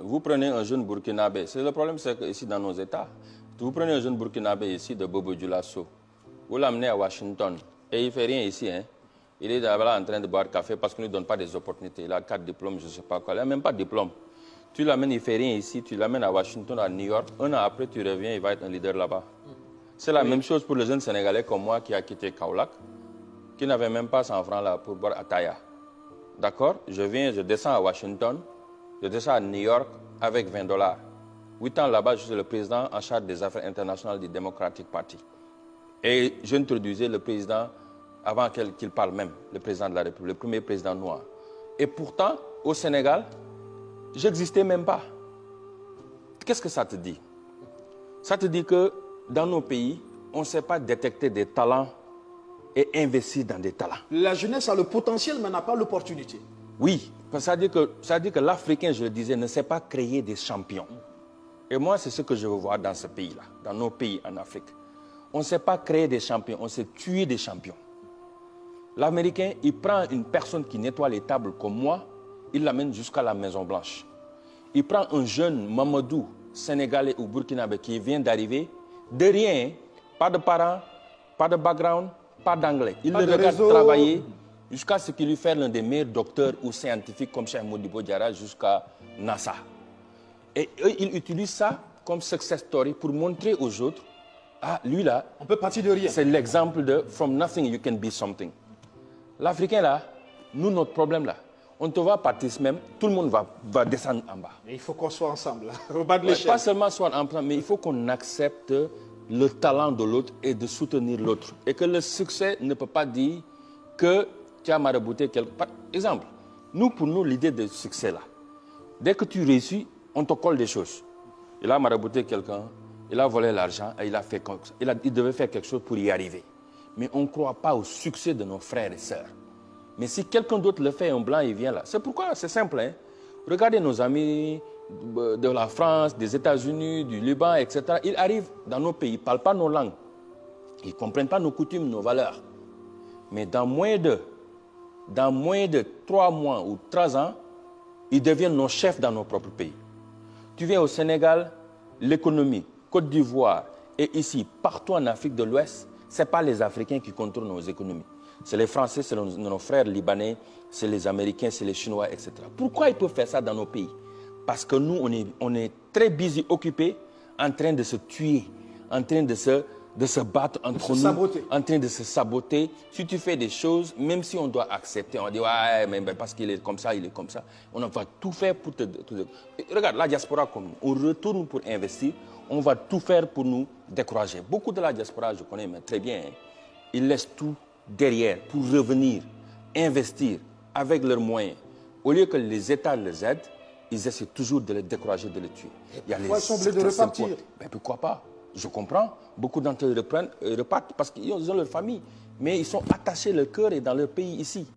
vous prenez un jeune Burkinabé, c'est le problème, c'est qu'ici dans nos États, vous prenez un jeune Burkinabé ici de Bobo Dioulasso, vous l'amenez à Washington, et il ne fait rien ici, hein. Il est là en train de boire café parce qu'on ne lui donne pas des opportunités. Il a 4 diplômes, je ne sais pas quoi. Il n'a même pas de diplôme. Tu l'amènes, il ne fait rien ici, tu l'amènes à Washington, à New York. Un an après, tu reviens, il va être un leader là-bas. C'est la même chose pour le jeune Sénégalais comme moi qui a quitté Kaolack, qui n'avait même pas 100 francs là pour boire à Taya. D'accord? Je descends à Washington, je descends à New York avec $20. 8 ans là-bas, je suis le président en charge des affaires internationales du Democratic Party. Et j'introduisais le président avant qu'il parle même, le président de la République, le premier président noir. Et pourtant, au Sénégal, je n'existais même pas. Qu'est-ce que ça te dit? Ça te dit que dans nos pays, on ne sait pas détecter des talents et investir dans des talents. La jeunesse a le potentiel, mais n'a pas l'opportunité. Oui, ça veut dire que l'Africain, je le disais, ne sait pas créer des champions. Et moi, c'est ce que je veux voir dans ce pays-là, dans nos pays en Afrique. On ne sait pas créer des champions, on sait tuer des champions. L'Américain, il prend une personne qui nettoie les tables comme moi, il l'amène jusqu'à la Maison-Blanche. Il prend un jeune Mamadou, Sénégalais ou Burkinabé qui vient d'arriver, de rien, pas de parents, pas de background, pas d'anglais. Il le regarde travailler jusqu'à ce qu'il lui fasse l'un des meilleurs docteurs ou scientifiques comme Cheikh Modibo Diarra jusqu'à NASA. Et eux, ils utilisent ça comme success story pour montrer aux autres, ah, lui là, on peut partir de rien. C'est l'exemple de from nothing you can be something. L'Africain là, nous, notre problème là, on te voit partir même, tout le monde va descendre en bas. Mais il faut qu'on soit ensemble, là, au bas de l'échelle. Pas seulement soit ensemble, mais il faut qu'on accepte le talent de l'autre et de soutenir l'autre. Et que le succès ne peut pas dire que tu as marabouté quelque part. Exemple, nous, pour nous, l'idée de succès là, dès que tu réussis, on te colle des choses. Il a marabouté quelqu'un, il a volé l'argent et il a fait comme ça. Il devait faire quelque chose pour y arriver. Mais on ne croit pas au succès de nos frères et sœurs. Mais si quelqu'un d'autre le fait, un blanc, il vient là. C'est pourquoi, c'est simple. Hein? Regardez nos amis de la France, des États-Unis, du Liban, etc. Ils arrivent dans nos pays, ils ne parlent pas nos langues. Ils ne comprennent pas nos coutumes, nos valeurs. Mais dans moins de 3 mois ou 3 ans, ils deviennent nos chefs dans nos propres pays. Tu viens au Sénégal, l'économie, Côte d'Ivoire et ici, partout en Afrique de l'Ouest, ce n'est pas les Africains qui contrôlent nos économies. C'est les Français, c'est nos frères libanais, c'est les Américains, c'est les Chinois, etc. Pourquoi ils peuvent faire ça dans nos pays? Parce que nous, on est très busy, occupés, en train de se tuer, en train de se battre entre nous, en train de se saboter. Si tu fais des choses, même si on doit accepter, on va dire, ouais, mais parce qu'il est comme ça, il est comme ça. On va tout faire pour te... Regarde, la diaspora comme nous, on retourne pour investir, on va tout faire pour nous décourager. Beaucoup de la diaspora, je connais mais très bien, hein, ils laissent tout derrière pour revenir, investir avec leurs moyens. Au lieu que les États les aident, ils essaient toujours de les décourager, de les tuer. Il y a les sembler de repartir. Mais pourquoi pas? Je comprends. Beaucoup d'entre eux repartent parce qu'ils ont leur famille. Mais ils sont attachés, leur cœur est dans leur pays ici.